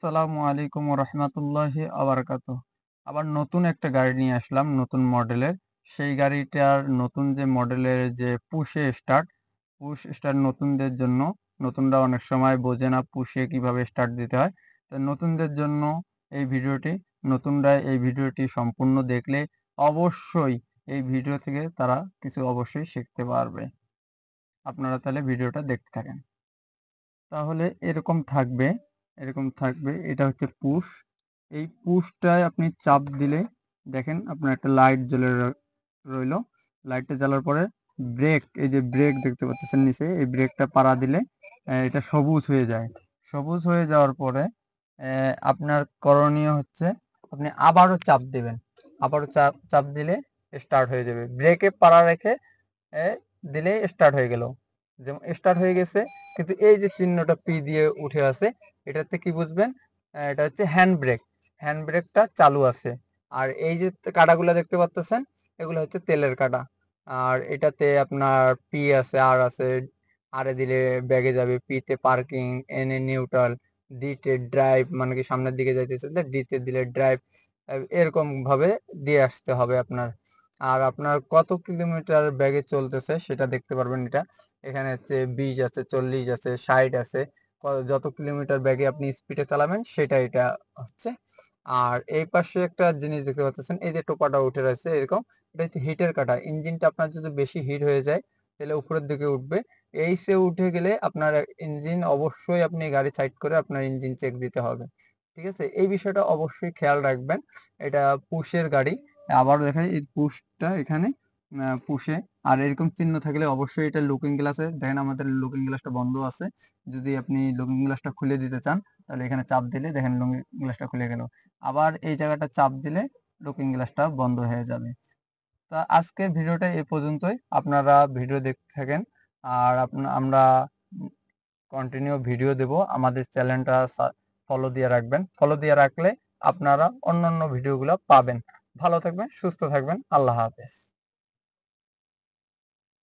আসসালামু আলাইকুম রহমতুল্লাহি আবারকাত। আবার নতুন একটা গাড়ি নিয়ে আসলাম নতুন মডেলের। সেই গাড়িটার নতুন যে মডেলের যে পুশ স্টার্ট নতুনদের জন্য। নতুনরা অনেক সময় বোঝে না পুশে কিভাবে স্টার্ট দিতে হয়। তো নতুনদের জন্য এই ভিডিওটি। নতুনরা এই ভিডিওটি সম্পূর্ণ দেখলে অবশ্যই এই ভিডিও থেকে তারা কিছু অবশ্যই শিখতে পারবে। আপনারা তাহলে ভিডিওটা দেখতে থাকেন। তাহলে এরকম থাকবে। এটা হচ্ছে পুশ। এই পুশটায় আপনি চাপ দিলে দেখেন আপনার একটা লাইট জ্বলে রইলো। লাইটটা জ্বালার পরে ব্রেক, এই যে ব্রেক দেখতে পাচ্ছেন নিচে, এই ব্রেকটা পাড়া দিলে এটা সবুজ হয়ে যায়। সবুজ হয়ে যাওয়ার পরে আপনার করণীয় হচ্ছে আপনি আবারও চাপ দিবেন। আবারও চাপ চাপ দিলে স্টার্ট হয়ে যাবে। ব্রেকে পাড়া রেখে দিলে স্টার্ট হয়ে গেল। যেমন স্টার্ট হয়ে গেছে, কিন্তু এই যে চিহ্নটা পি দিয়ে উঠে আছে, এটাতে কি বুঝবেন? এটা হচ্ছে হ্যান্ড ব্রেক। হ্যান্ড ব্রেকটা চালু আছে। আর এই যে কাঁটাগুলো দেখতে পাচ্ছেন, এগুলো হচ্ছে তেলের কাঁটা। আর এটাতে আপনার পি আছে, আর আছে। আরে দিলে ব্যাগে যাবে, পিতে পার্কিং, এন এ নিউট্রাল, ডিতে ড্রাইভ, মানে কি সামনের দিকে যাইতেছে, ডিতে দিলে ড্রাইভ। এরকম ভাবে দিয়ে আসতে হবে আপনার। আর আপনার কত কিলোমিটার ব্যাগে চলতেছে সেটা দেখতে পারবেন। এটা এখানে হচ্ছে 20 আছে, 40 আছে, 60 আছে। যত কিলোমিটার ব্যাগে আপনি স্পিডে চালাবেন সেটা এটা হচ্ছে। আর এই পাশে একটা জিনিস দেখতে পাচ্ছেন, এই যে টোপাটা উঠে রয়েছে এরকম, এটা হচ্ছে হিটের কাটা। ইঞ্জিনটা আপনার যদি বেশি হিট হয়ে যায় তাহলে উপরের দিকে উঠবে। এই সে উঠে গেলে আপনার ইঞ্জিন, অবশ্যই আপনি গাড়ি সাইড করে আপনার ইঞ্জিন চেক দিতে হবে। ঠিক আছে, এই বিষয়টা অবশ্যই খেয়াল রাখবেন। এটা পুশের গাড়ি। আবার দেখাই এই পুশটা এখানে, পুশে। আর এরকম চিহ্ন থাকলে অবশ্যই এটা লুকিং গ্লাসে দেখেন, আমাদের লুকিং গ্লাসটা বন্ধ আছে। যদি আপনি লুকিং গ্লাসটা খুলে দিতে চান তাহলে এখানে চাপ দিলে দেখেন লুকিং গ্লাসটা খুলে গেল। আবার এই জায়গাটা চাপ দিলে লুকিং গ্লাসটা বন্ধ হয়ে যাবে। তা আজকের ভিডিওটা এ পর্যন্তই। আপনারা ভিডিও দেখতে থাকেন। আর আমরা কন্টিনিউ ভিডিও দেব। আমাদের চ্যানেলটা ফলো দিয়ে রাখবেন। ফলো দিয়ে রাখলে আপনারা অন্যান্য ভিডিওগুলো পাবেন। ভালো থাকবেন, সুস্থ থাকবেন। আল্লাহ হাফেজ।